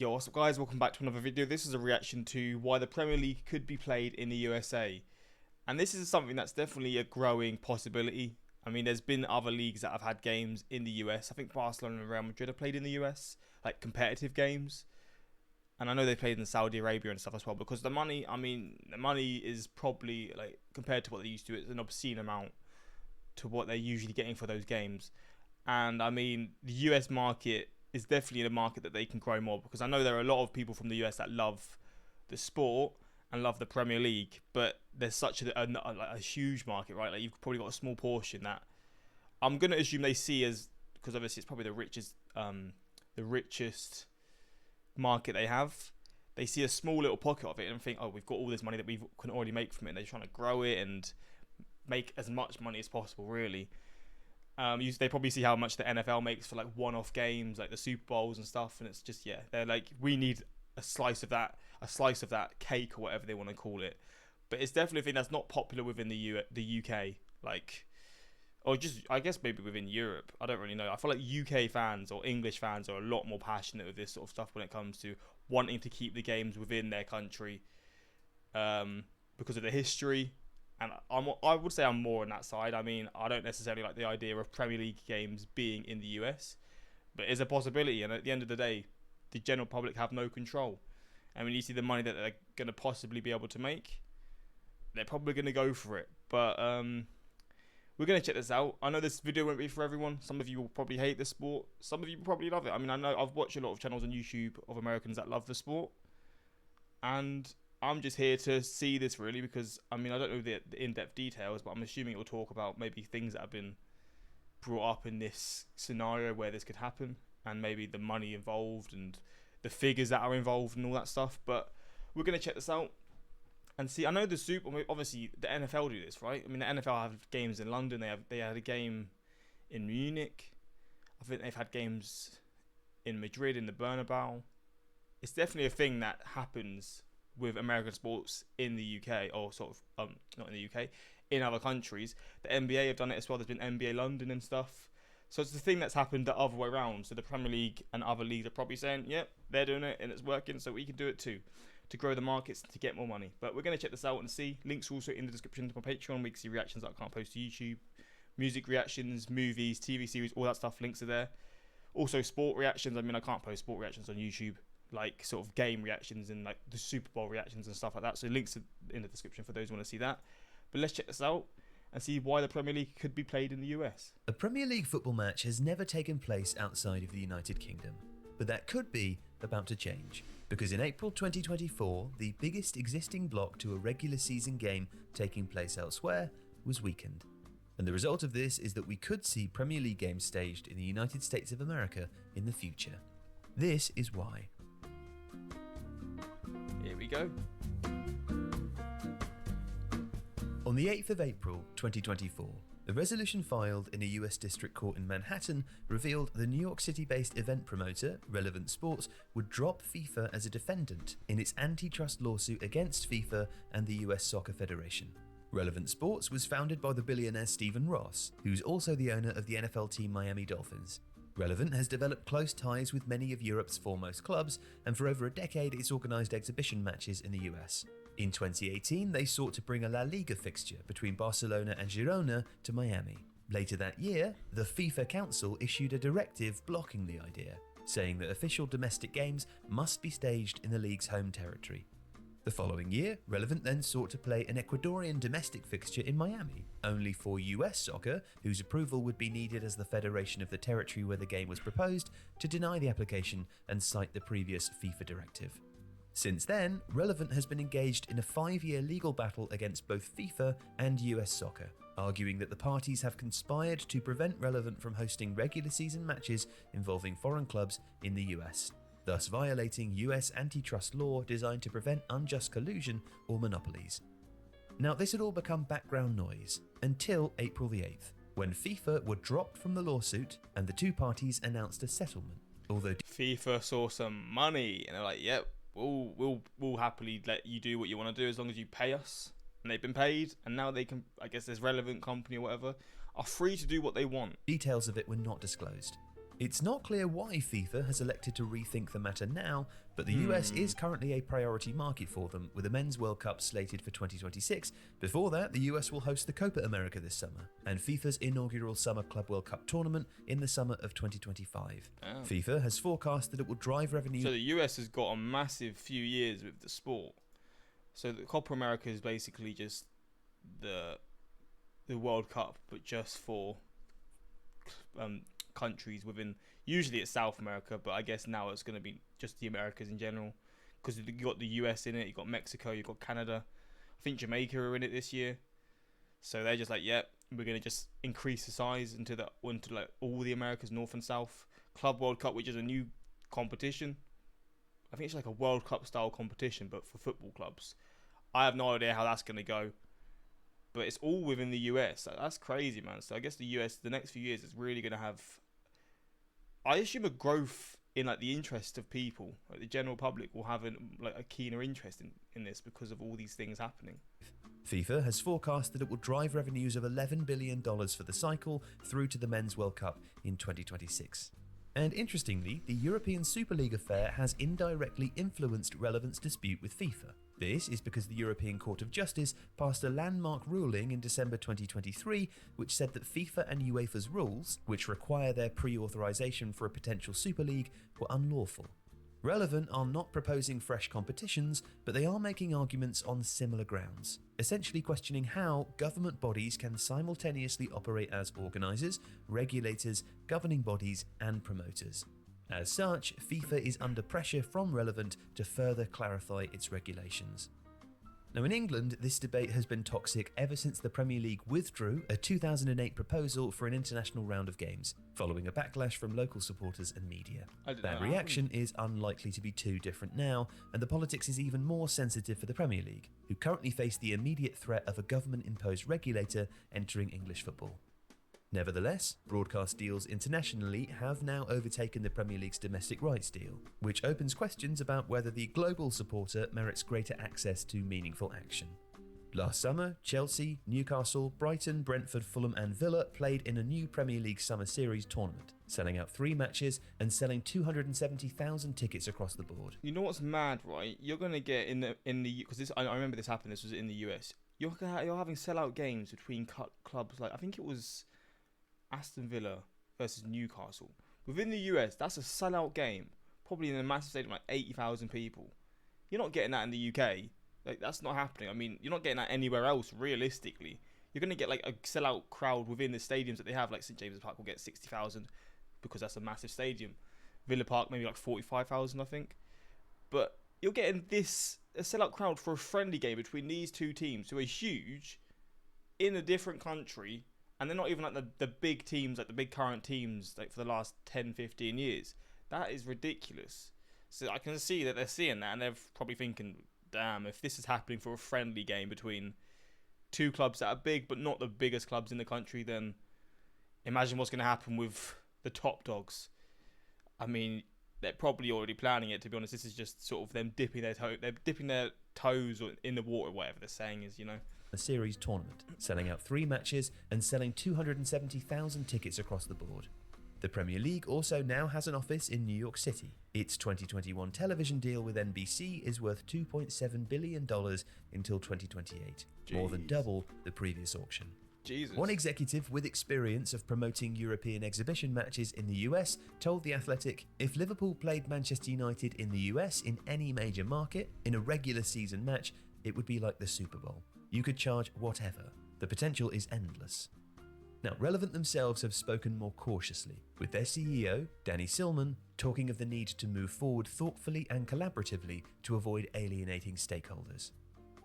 Yo, what's up guys, welcome back to another video. This is a reaction to why the Premier League could be played in the USA. And this is something that's definitely a growing possibility. I mean, there's been other leagues that have had games in the US. I think Barcelona and Real Madrid have played in the US, like competitive games. And I know they played in Saudi Arabia and stuff as well, because the money, the money is probably, like, compared to what they used to, it's an obscene amount to what they're usually getting for those games. And I mean, the US market is definitely a market that they can grow more, because I know there are a lot of people from the US that love the sport and love the Premier League, but there's such a huge market, right? Like, you've probably got a small portion that I'm gonna assume they see as, because obviously it's probably the richest market they have. They see a small little pocket of it and think, oh, we've got all this money that we can already make from it, and they're trying to grow it and make as much money as possible, really. They probably see how much the NFL makes for like one-off games, like the Super Bowls and stuff, and it's just, yeah, they're like, we need a slice of that cake or whatever they want to call it. But it's definitely a thing that's not popular within the UK, like, or just, I guess maybe within Europe. I don't really know. I feel like UK fans or English fans are a lot more passionate with this sort of stuff when it comes to wanting to keep the games within their country, because of the history. And I would say I'm more on that side. I mean, I don't necessarily like the idea of Premier League games being in the US, but it's a possibility. And at the end of the day, the general public have no control. And when you see the money that they're going to possibly be able to make, they're probably going to go for it. But we're going to check this out. I know this video won't be for everyone. Some of you will probably hate the sport. Some of you will probably love it. I mean, I know I've watched a lot of channels on YouTube of Americans that love the sport. And I'm just here to see this, really, because, I mean, I don't know the in-depth details, but I'm assuming it will talk about maybe things that have been brought up in this scenario where this could happen, and maybe the money involved and the figures that are involved and all that stuff. But we're going to check this out and see. I know obviously the NFL do this, right? I mean, the NFL have games in London. They had a game in Munich. I think they've had games in Madrid, in the Bernabeu. It's definitely a thing that happens with American sports in the UK, or sort of not in the UK, in other countries. The NBA have done it as well. There's been NBA London and stuff. So it's the thing that's happened the other way around. So the Premier League and other leagues are probably saying, yep, they're doing it and it's working, so we can do it too, to grow the markets, to get more money. But we're going to check this out and see. Links are also in the description to my Patreon. We can see reactions that I can't post to YouTube, music reactions, movies, TV series, all that stuff. Links are there. Also sport reactions. I mean, I can't post sport reactions on YouTube, like sort of game reactions and like the Super Bowl reactions and stuff like that. So links are in the description for those who want to see that. But let's check this out and see why the Premier League could be played in the US. A Premier League football match has never taken place outside of the United Kingdom, but that could be about to change, because in April 2024, the biggest existing block to a regular season game taking place elsewhere was weakened. And the result of this is that we could see Premier League games staged in the United States of America in the future. This is why. Here we go. On the 8th of April 2024, the resolution filed in a US District Court in Manhattan revealed the New York City-based event promoter, Relevant Sports, would drop FIFA as a defendant in its antitrust lawsuit against FIFA and the US Soccer Federation. Relevant Sports was founded by the billionaire Stephen Ross, who's also the owner of the NFL team Miami Dolphins. Relevant has developed close ties with many of Europe's foremost clubs, and for over a decade it's organised exhibition matches in the US. In 2018, they sought to bring a La Liga fixture between Barcelona and Girona to Miami. Later that year, the FIFA Council issued a directive blocking the idea, saying that official domestic games must be staged in the league's home territory. The following year, Relevant then sought to play an Ecuadorian domestic fixture in Miami, only for US Soccer, whose approval would be needed as the federation of the territory where the game was proposed, to deny the application and cite the previous FIFA directive. Since then, Relevant has been engaged in a 5-year legal battle against both FIFA and US Soccer, arguing that the parties have conspired to prevent Relevant from hosting regular season matches involving foreign clubs in the US, thus violating US antitrust law designed to prevent unjust collusion or monopolies. Now, this had all become background noise until April the 8th, when FIFA were dropped from the lawsuit and the two parties announced a settlement. Although FIFA saw some money and they're like, yep, we'll happily let you do what you want to do as long as you pay us. And they've been paid, and now they can, I guess this Relevant company or whatever, are free to do what they want. Details of it were not disclosed. It's not clear why FIFA has elected to rethink the matter now, but the US is currently a priority market for them, with a Men's World Cup slated for 2026. Before that, the US will host the Copa America this summer, and FIFA's inaugural Summer Club World Cup tournament in the summer of 2025. Oh. FIFA has forecast that it will drive revenue. So the US has got a massive few years with the sport. So the Copa America is basically just the World Cup, but just for countries within, usually it's South America, but I guess now it's going to be just the Americas in general, because you got the US in it, you got Mexico, you got Canada, I think Jamaica are in it this year, so they're just like, yep, we're going to just increase the size into like all the Americas, North and South. Club World Cup, which is a new competition, I think it's like a World Cup style competition, but for football clubs. I have no idea how that's going to go, but it's all within the US. That's crazy, man. So I guess the US, the next few years, is really going to have, I assume, a growth in like the interest of people. Like the general public will have a keener interest in this because of all these things happening. FIFA has forecast that it will drive revenues of $11 billion for the cycle through to the Men's World Cup in 2026. And interestingly, the European Super League affair has indirectly influenced Relevant's dispute with FIFA. This is because the European Court of Justice passed a landmark ruling in December 2023, which said that FIFA and UEFA's rules, which require their pre-authorization for a potential Super League, were unlawful. Relevant are not proposing fresh competitions, but they are making arguments on similar grounds, essentially questioning how government bodies can simultaneously operate as organisers, regulators, governing bodies, and promoters. As such, FIFA is under pressure from Relevant to further clarify its regulations. Now, in England, this debate has been toxic ever since the Premier League withdrew a 2008 proposal for an international round of games, following a backlash from local supporters and media. That reaction is unlikely to be too different now, and the politics is even more sensitive for the Premier League, who currently face the immediate threat of a government-imposed regulator entering English football. Nevertheless, broadcast deals internationally have now overtaken the Premier League's domestic rights deal, which opens questions about whether the global supporter merits greater access to meaningful action. Last summer, Chelsea, Newcastle, Brighton, Brentford, Fulham and Villa played in a new Premier League Summer Series tournament, selling out 3 matches and selling 270,000 tickets across the board. You know what's mad, right? You're going to get in the because this, I remember this happened, this was in the US. You're having sellout games between clubs like, I think it was Aston Villa versus Newcastle. Within the US, that's a sellout game, probably in a massive stadium like 80,000 people. You're not getting that in the UK. Like, that's not happening. I mean, you're not getting that anywhere else, realistically. You're going to get like a sellout crowd within the stadiums that they have, like St James's Park will get 60,000 because that's a massive stadium. Villa Park, maybe like 45,000, I think. But you're getting a sellout crowd for a friendly game between these two teams who are huge in a different country. And they're not even like the big teams, like the big current teams, like for the last 10, 15 years. That is ridiculous. So I can see that they're seeing that and they're probably thinking, damn, if this is happening for a friendly game between two clubs that are big but not the biggest clubs in the country, then imagine what's going to happen with the top dogs. I mean, they're probably already planning it, to be honest. This is just sort of them dipping their toes in the water, whatever the saying is, you know. A series tournament, selling out 3 matches and selling 270,000 tickets across the board. The Premier League also now has an office in New York City. Its 2021 television deal with NBC is worth $2.7 billion until 2028, more than double the previous auction. Jesus. One executive with experience of promoting European exhibition matches in the US told The Athletic, if Liverpool played Manchester United in the US in any major market, in a regular season match, it would be like the Super Bowl. You could charge whatever. The potential is endless. Now, Relevant themselves have spoken more cautiously, with their CEO, Danny Silman, talking of the need to move forward thoughtfully and collaboratively to avoid alienating stakeholders.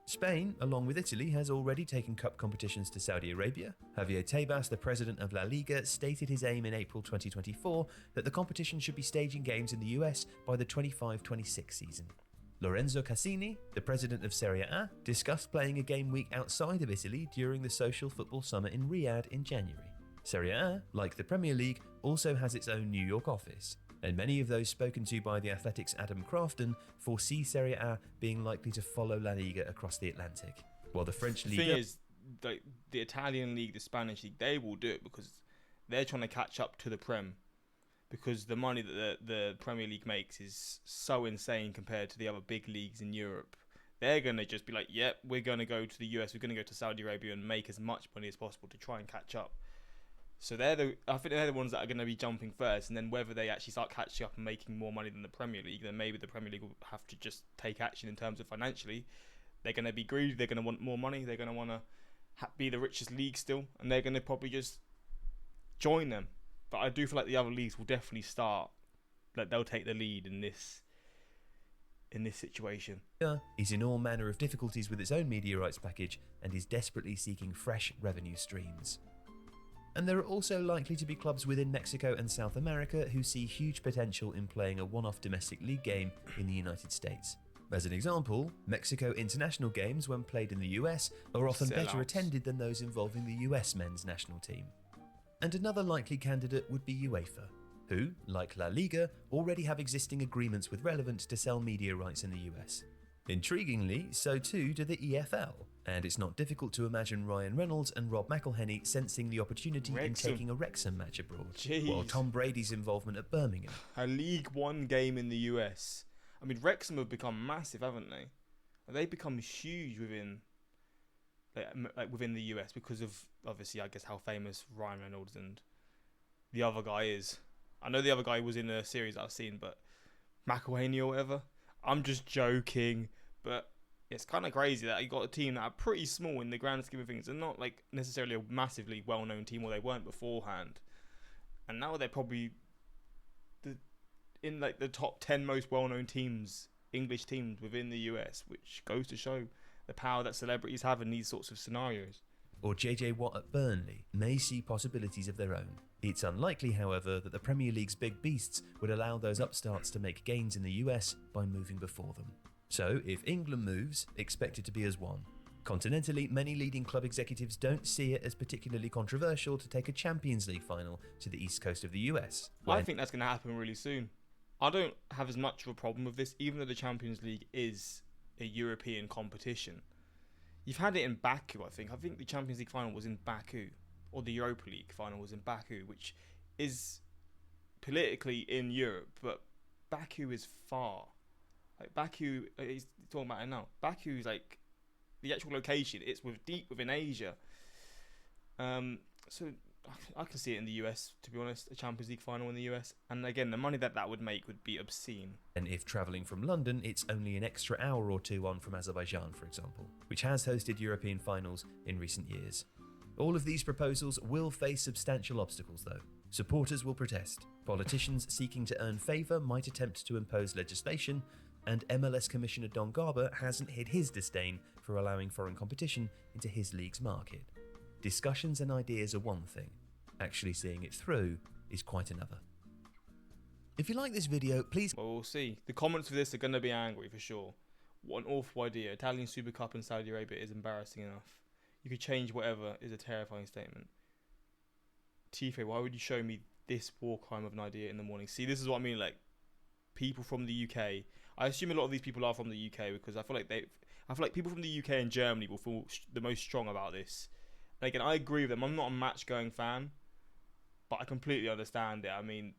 Spain, along with Italy, has already taken cup competitions to Saudi Arabia. Javier Tebas, the president of La Liga, stated his aim in April 2024 that the competition should be staging games in the US by the 25-26 season. Lorenzo Cassini, the president of Serie A, discussed playing a game week outside of Italy during the social football summer in Riyadh in January. Serie A, like the Premier League, also has its own New York office, and many of those spoken to by The Athletic's Adam Crafton foresee Serie A being likely to follow La Liga across the Atlantic. While the French Liga... The thing is, the Italian league, the Spanish league, they will do it because they're trying to catch up to the Prem. because the money that the Premier League makes is so insane compared to the other big leagues in Europe. They're going to just be like, yep, we're going to go to the US, we're going to go to Saudi Arabia and make as much money as possible to try and catch up. So I think they're the ones that are going to be jumping first, and then whether they actually start catching up and making more money than the Premier League, then maybe the Premier League will have to just take action in terms of financially. They're going to be greedy, they're going to want more money, they're going to want to be the richest league still, and they're going to probably just join them. But I do feel like the other leagues will definitely start, like they'll take the lead in this situation. Is in all manner of difficulties with its own media rights package and is desperately seeking fresh revenue streams. And there are also likely to be clubs within Mexico and South America who see huge potential in playing a one-off domestic league game in the United States. As an example, Mexico international games, when played in the US, are often better attended than those involving the US men's national team. And another likely candidate would be UEFA, who, like La Liga, already have existing agreements with Relevant to sell media rights in the US. Intriguingly, so too do the EFL, and it's not difficult to imagine Ryan Reynolds and Rob McElhenney sensing the opportunity in taking a Wrexham match abroad, while Tom Brady's involvement at Birmingham. A League One game in the US. I mean, Wrexham have become massive, haven't they? They've become huge within the US because of, obviously, I guess, how famous Ryan Reynolds and the other guy is. I know the other guy was in a series I've seen, but McElhaney or whatever. I'm just joking, but it's kind of crazy that you got a team that are pretty small in the grand scheme of things. They're not like necessarily a massively well-known team, or they weren't beforehand. And now they're probably in like the top 10 most well-known teams, English teams within the US, which goes to show the power that celebrities have in these sorts of scenarios. Or JJ Watt at Burnley may see possibilities of their own. It's unlikely, however, that the Premier League's big beasts would allow those upstarts to make gains in the US by moving before them. So, if England moves, expect it to be as one. Continentally, many leading club executives don't see it as particularly controversial to take a Champions League final to the east coast of the US. I think that's going to happen really soon. I don't have as much of a problem with this, even though the Champions League is a European competition. You've had it in Baku, I think. I think the Champions League final was in Baku, or the Europa League final was in Baku, which is politically in Europe, but Baku is far. Like Baku, he's talking about it now. Baku is like the actual location. It's deep within Asia. So I can see it in the US, to be honest, a Champions League final in the US. And again, the money that would make would be obscene. And if travelling from London, it's only an extra hour or two on from Azerbaijan, for example, which has hosted European finals in recent years. All of these proposals will face substantial obstacles, though. Supporters will protest. Politicians seeking to earn favour might attempt to impose legislation, and MLS Commissioner Don Garber hasn't hid his disdain for allowing foreign competition into his league's market. Discussions and ideas are one thing. Actually seeing it through is quite another. If you like this video, please... Well, we'll see. The comments for this are going to be angry for sure. What an awful idea. Italian Super Cup in Saudi Arabia is embarrassing enough. You could change whatever is a terrifying statement. Tife, why would you show me this war crime of an idea in the morning? See, this is what I mean, like, people from the UK. I assume a lot of these people are from the UK because I feel like people from the UK and Germany will feel the most strong about this. And again, I agree with them. I'm not a match-going fan, but I completely understand it. I mean,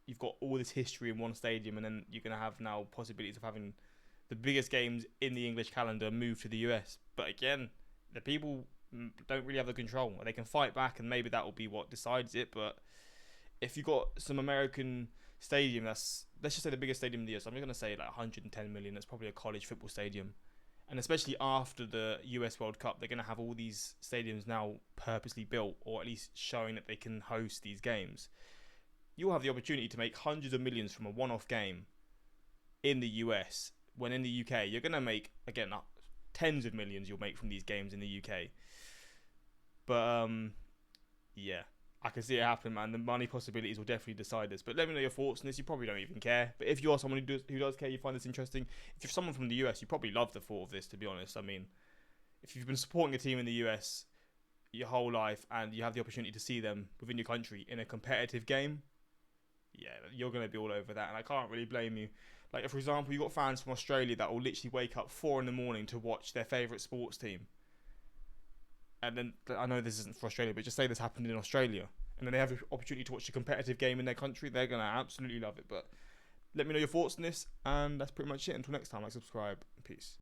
you've got all this history in one stadium, and then you're going to have now possibilities of having the biggest games in the English calendar move to the US. But again, the people don't really have the control. They can fight back, and maybe that will be what decides it. But if you've got some American stadium that's, let's just say the biggest stadium in the US, I'm going to say like 110 million. That's probably a college football stadium. And especially after the US World Cup, they're going to have all these stadiums now purposely built, or at least showing that they can host these games. You'll have the opportunity to make hundreds of millions from a one-off game in the US, when in the UK, you're going to make, again, tens of millions you'll make from these games in the UK. But, yeah, I can see it happen, man. The money possibilities will definitely decide this. But let me know your thoughts on this. You probably don't even care. But if you are someone who does care, you find this interesting. If you're someone from the US, you probably love the thought of this, to be honest. I mean, if you've been supporting a team in the US your whole life and you have the opportunity to see them within your country in a competitive game, yeah, you're going to be all over that. And I can't really blame you. Like, for example, you've got fans from Australia that will literally wake up 4 a.m. to watch their favourite sports team. And then, I know this isn't for Australia, but just say this happened in Australia. and then they have the opportunity to watch a competitive game in their country, they're going to absolutely love it. But let me know your thoughts on this, and that's pretty much it. Until next time, like, subscribe. Peace.